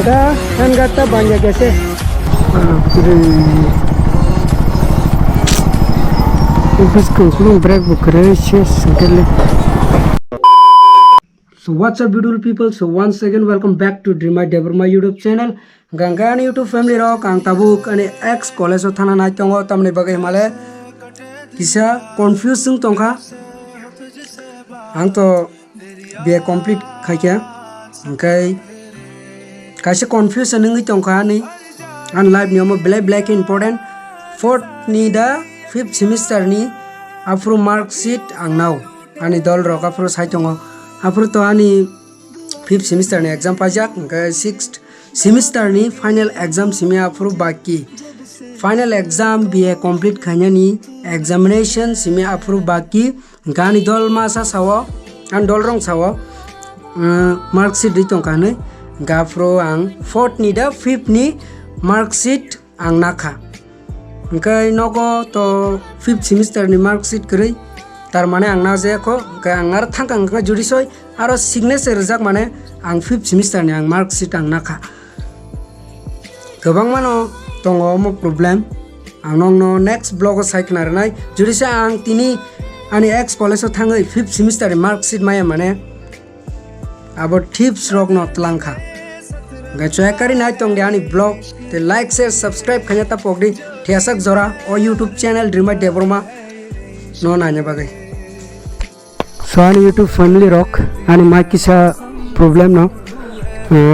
dah kan kata banyak कैसे इसको कुछ ब्रेक बुक करे सकले. So what's up beautiful people, so once again welcome back to Dream My Dever my YouTube channel. Ganggan YouTube family rock ang tabuk ane ex college o thana nai tongo tamne bagai male kisa confusing tongka ang to be complete khaikya angkai kaisa confusion ngi tongka ni an live ni mo black important fourth ni da fifth semester ni afro mark sheet ang now ani dol rok afro sai tongo afro to ani fifth semester ni exam pajak angkai sixth semester ni final exam simi afro baki final exam be complete khanya ni examination simi afro baki gani dol masa sawo an dol rong sawo mark sheet di tongka ni gafro ang fourth ni da fifth ni mark sheet ang nakha angkai nogo to fifth semester ni mark sheet kri tar mane ang na je ko kai ang ar thangkang ka jurisoi aro signature jak mane ang fifth semester ni ang mark sheet ang nakha gobang mano tongo mo problem ang nong no next blog saikna nai jurisa ang tini ani ex college o thangai fifth semester ni mark sheet maya mane abo tips rok no tlangkha gai choekari nai tong de ani blog te like share subscribe khanya ta pogdi thiasak jora o YouTube channel Dream My Devorma no nanya bagai so ani YouTube family rock ani my kisa problem no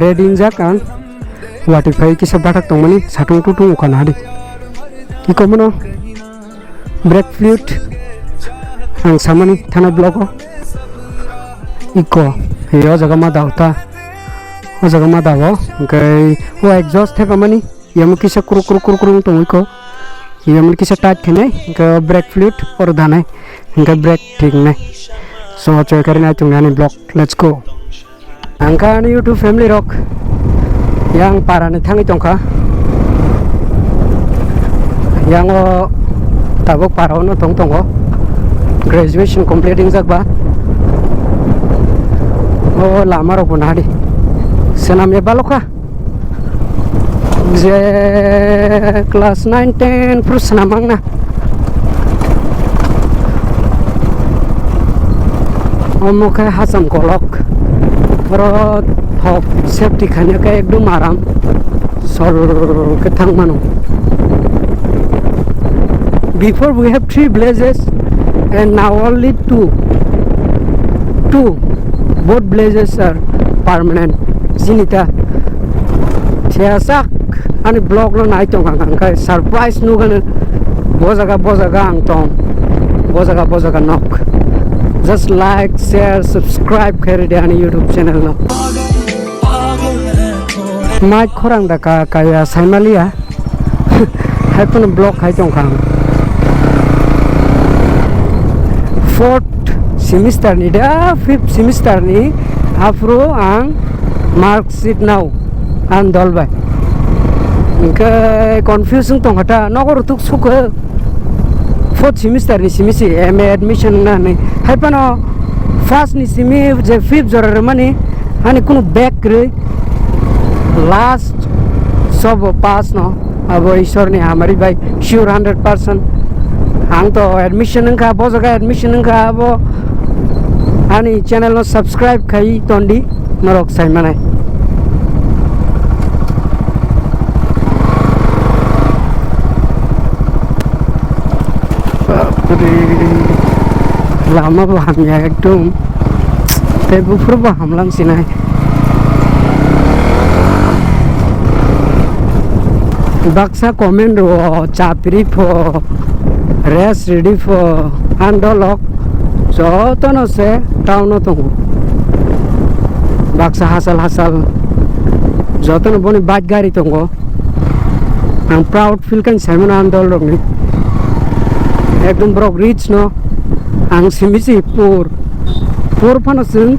reading jakan watify kisa batak tong mani satung tutung kan hadi ikomono break flute ang samani thana blog iko yo jaga ma dauta o jaga ma dawo kai o exhaust the kamani yam kisa kuru tong iko yam kisa tat khane ka break flute or dhanai ka break thik nai so choy karina chungani blog let's go angka ni YouTube family rock yang parane thangi tongkha yang o tabok paraono tongo graduation completing jakba o lama ro bonadi senam e baloka je class 9 10 pru senamang na omoka hasam kolok ro thok safety khanya ka ekdom aram sor ke thang mano before we have 3 blazes and now only 2 both blazes are permanent sinita thiasak ani blog lo nai tong ang kai surprise nu gan bojaga ang tong bojaga nok just like share subscribe kare de ani YouTube channel no mai khorang da ka kaya saimalia haipon blog hai tong khang fourth semester ni da fifth semester ni afro ang mark sheet now an dolbai ke confusing tong hata nogor tuk suk fourth semester ni simisi MA admission na ni haipano first ni simi je fifth jora mani ani kuno back re last सब पास न अब ईश्वर ने हमारी भाई sure 100% ang to admission ka bojaga admission ka abo ani channel no subscribe khai tondi norok sai manai lama bo hamya ekdom te bufur bo hamlam sinai baksa comment ro chapri pho rest ready for andolok jotono se town tongo baksa hasal jotono boni baj gari tongo I'm proud feel kan simon andol rok ni ekdom brok rich no ang simisi poor panasun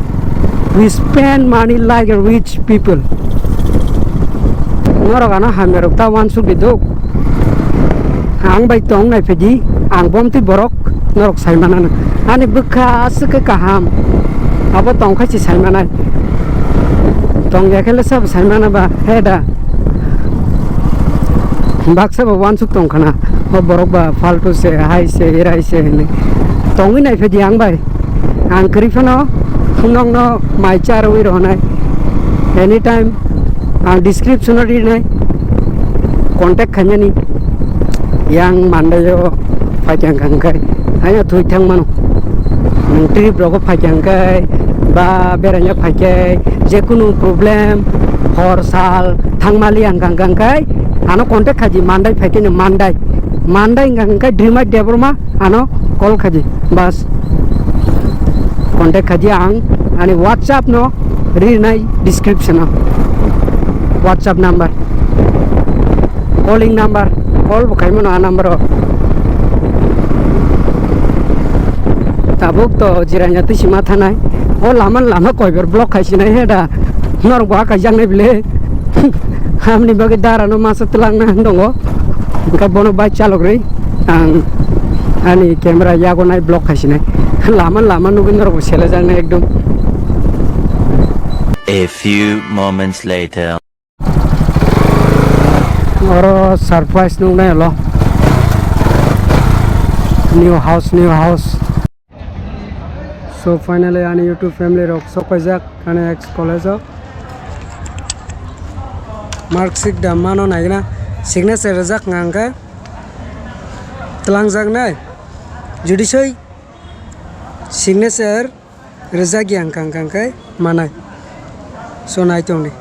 we spend money like a rich people ngorogana hamerok ta wan suk didok ang bai tong nai pedi ang bom ti borok norok saimanan ani bukha asuk kaham abo tong khachi saimanai tong ya kele sab saimana ba heda baksa ba wan suk tong khana o borok ba faltu se hai se irai se ne tong nai phe diang bai ang kri phano phunong no mai char wi ro nai anytime ang description ri nai contact khanya ni yang mandayo phajang kang kai aya thui thang mano nang trip ro ko phajang kai ba beranya phajai je kunu problem hor sal thangmali ang kang kai ano contact khaji mandai phake ni mandai kang kai Dreamite Deborma ano call khaji bas contact khaji ang ani WhatsApp no ri nai description no WhatsApp number calling number call bo kai mano number tabuk to jiranya ti sima thanai o lama koiber block khaisi nai heda nor ba ka jang nai bile hamni bagi dara no masa telang na dongo ka bono bike chalok rei ang ani camera yago nai block khaisi nai lama no ginor bo sele jang nai ekdom. A few moments later. Oro surprise nung nai lo new house. So finally ani YouTube family rok sokojak kane ex college of marksik da mano naigna signature rajak ngangka telangjak nai judicial signature rajak yang kangkai manai so nai tongni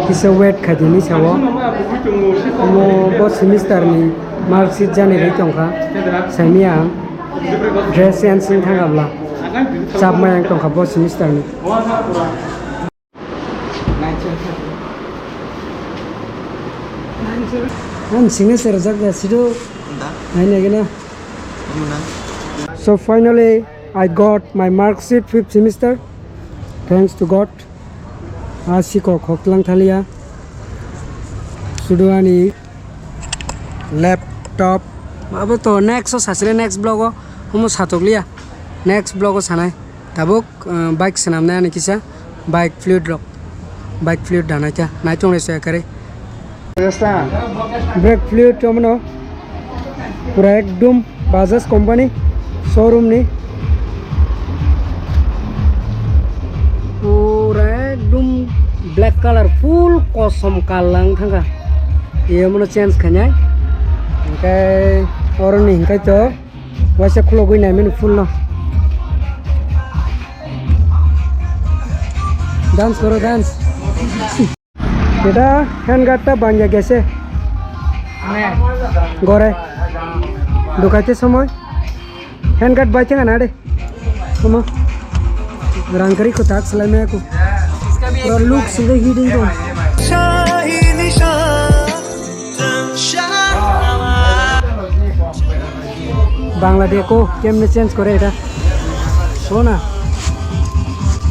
kisa wet khadini sawo mo bo semester ni marksik jani ri tongkha saimia dress and sing thangabla chap mayang tongkha bo semester ni I'm signature rajak da sido aine gina. So finally I got my mark sheet 5th semester thanks to God. Asiko khoklang thalia suduani laptop abo to next so sasile next blog o homo satoklia next blog o sanai tabuk bike sanamna ani kisa bike fluid dana ta nai tong resa kare brake fluid तो मनो पूरा एकदम Bajaj company showroom नी पूरा एकदम black colour full कसम कालां थांगा ये मनो change खन्याय ओमफ्राय अरनि हिंखाय तो वासे खुलगै नाय मेन फुल न डांस करो डांस এটা হ্যান্ড গার্ডটা ভাঙা গেছে ঘরে ঢুকাইতে সময় হ্যান্ড গার্ড বাইতে না রে সময় रंगरी को ताक सलाई में को और लुक सीधे हीटिंग तो बांग्लादेश को कैमरे चेंज करे এটা सोना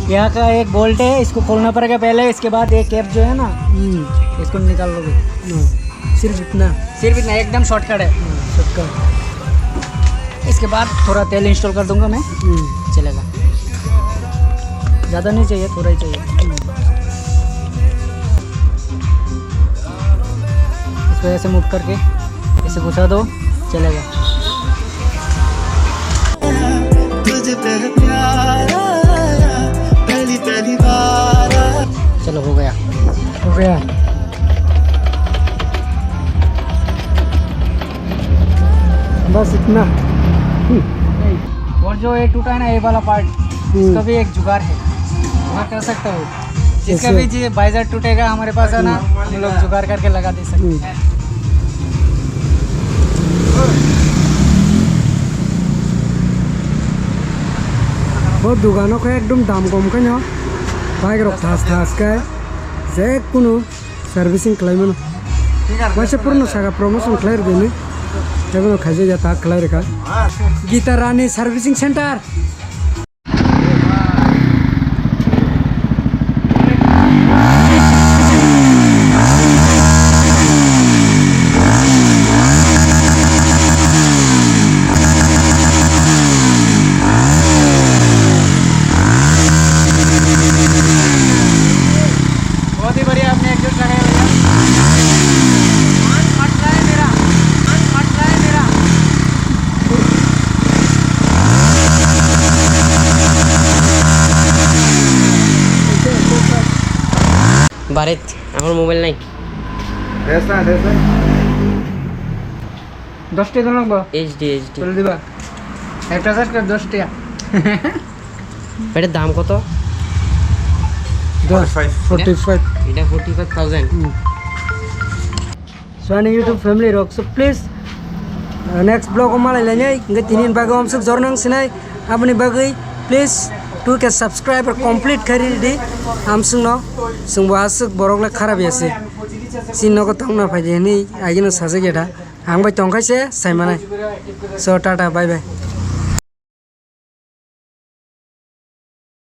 यहाँ का एक बोल्ट है, इसको खोलना पड़ेगा पहले, इसके बाद एक कैप जो है ना इसको निकाल लोगे। सिर्फ इतना एकदम शॉर्टकट है। इसके बाद थोड़ा तेल इंस्टॉल कर दूंगा मैं, चलेगा। ज़्यादा नहीं चाहिए, थोड़ा ही चाहिए। इसको ऐसे मूव करके ऐसे घुसा दो, चलेगा। चलो हो गया बस इतना। और जो ये टूटा है ना ये वाला पार्ट, इसका भी एक जुगाड़ है, वहाँ कर सकते हो। जिसका भी जी बाइजर टूटेगा हमारे पास है ना, हम लोग जुगाड़ करके लगा दे सकते हैं। बहुत दुकानों का एकदम दाम कम का ना बाइक रख थास का जे कुनो सर्विसिंग क्लाइमन वैसे पूर्ण सागा प्रमोशन क्लियर देने जब वो खाजे जाता क्लियर का गीता रानी सर्विसिंग सेंटर বাড়িত আমার মোবাইল নাই। 10 টাকা লাগবে এইচডি চলে দিবা একটা চার্জ করে 10 টাকা এটার দাম কত? 45 এটা 45,000। So ani YouTube family rock so please next blog malai lanyai ngai tinin bagai omsuk jornang sinai apni bagai please tu ke subscribe complete khari di amsung no sung wasuk borok la kharab yase sin no ko tangna phai ni agino sase geta ang bai tongkai se sai manai so tata bye bye.